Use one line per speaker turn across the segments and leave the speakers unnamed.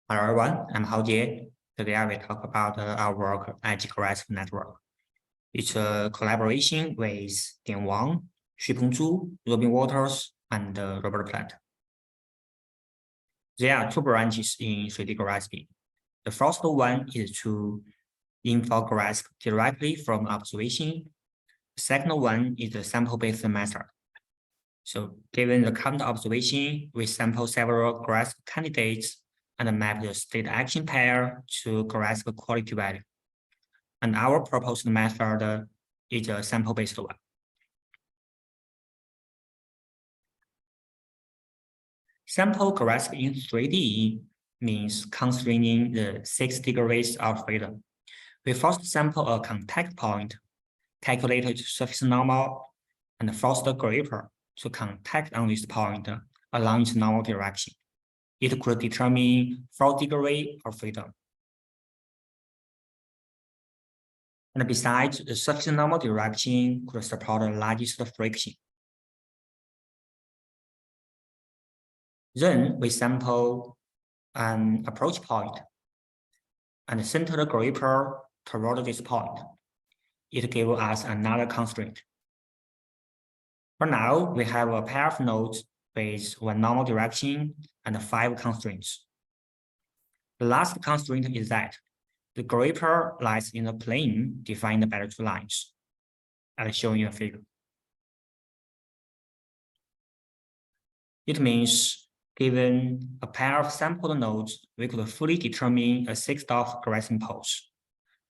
Hello everyone, I'm Hao Jie. Today I will talk about our work at Grasp Network. It's a collaboration with Dian Wang, Xupeng Zhu, Robin Waters, and Robert Platt. There are two branches in 3D grasping. The first one is to infograsp directly from observation. The second one is the sample-based method. So given the current observation, we sample several grasp candidates and map the state action pair to grasp quality value. And our proposed method is a sample-based one. Sample grasp in 3D means constraining the 6 degrees of freedom. We first sample a contact point, calculate its surface normal, and force the gripper to contact on this point along its normal direction. It could determine 4 degrees of freedom. And besides, the surface normal direction could support the largest friction. Then we sample an approach point and center the gripper toward this point. It gives us another constraint. For now, we have a pair of nodes with 1 normal direction and 5 constraints. The last constraint is that the gripper lies in a plane defined by the 2 lines, as shown in the figure. It means, given a pair of sampled nodes, we could fully determine a 6-dot grasping pose,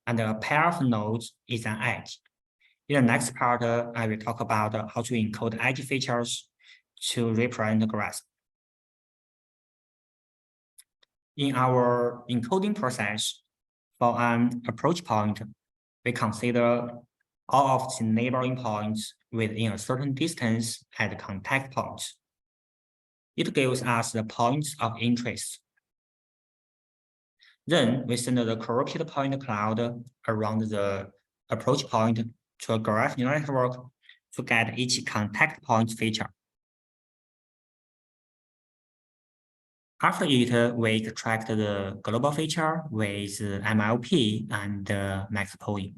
and a pair of nodes is an edge. In the next part, I will talk about how to encode edge features to represent the grasp. In our encoding process, for an approach point, we consider all of the neighboring points within a certain distance as contact points. It gives us the points of interest. Then we send the corrupted point cloud around the approach point to a graph neural network to get each contact point feature. After it, we extract the global feature with MLP and max pooling.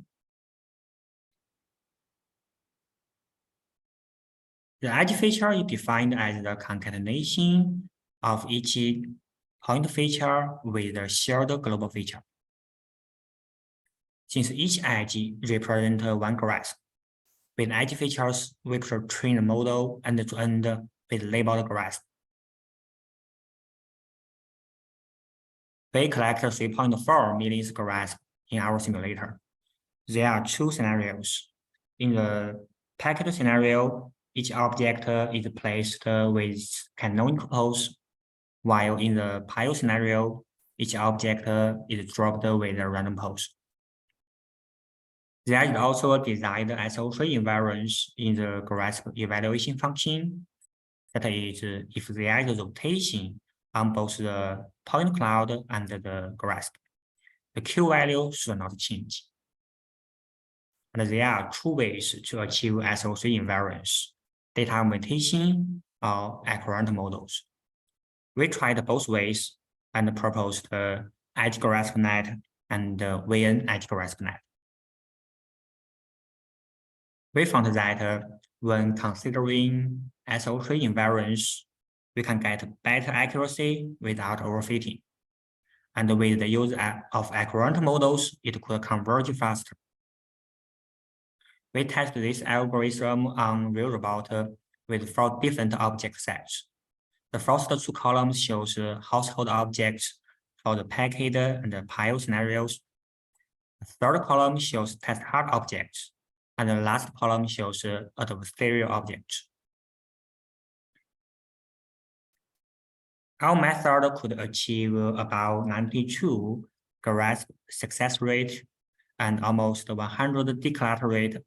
The edge feature is defined as the concatenation of each point feature with the shared global feature. Since each edge represents 1 grasp, with edge features, we could train the model end-to-end with labeled grasp. We collect 3.4 million grasp in our simulator. There are 2 scenarios. In the packet scenario, each object is placed with canonical pose, while in the pile scenario, each object is dropped with a random pose. There is also a designed SO3 invariance in the grasp evaluation function. That is, if there is rotation on both the point cloud and the grasp, the Q value should not change. And there are 2 ways to achieve SO3 invariance: data augmentation or accurate models. We tried both ways and proposed edge grasp net and VN edge grasp net. We found that when considering SO3 invariance, we can get better accuracy without overfitting. And with the use of accurate models, it could converge faster. We tested this algorithm on real robot with 4 different object sets. The first 2 columns shows household objects for the packet and the pile scenarios. The third column shows test hard objects, and the last column shows adversarial objects. Our method could achieve about 92 grasp success rate and almost 100 declutter rate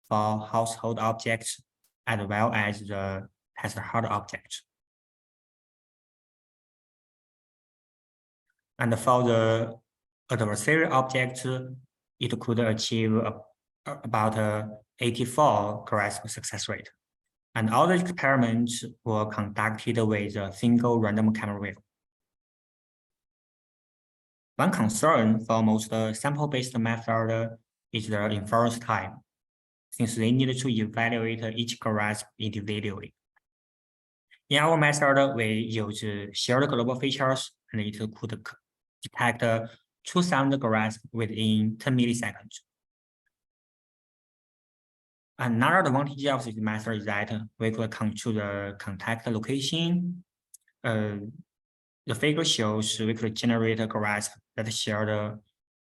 for household objects, as well as the test hard objects. And for the adversarial objects, it could achieve about 84 grasp success rate. And all the experiments were conducted with a single random camera wheel. One concern for most sample-based method is the inference time, since they need to evaluate each grasp individually. In our method, we use shared global features, and it could detect 2,000 grasps within 10 milliseconds. Another advantage of this method is that we could control the contact location. The figure shows we could generate a grasp that share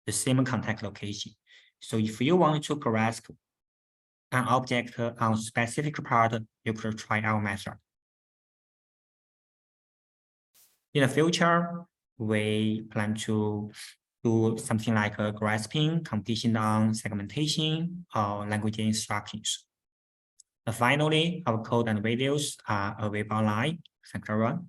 the same contact location. So if you want to grasp an object on a specific part, you could try our method. In the future, we plan to do something like grasping, competition on segmentation, or language instructions. Finally, our code and videos are available online. Thanks everyone.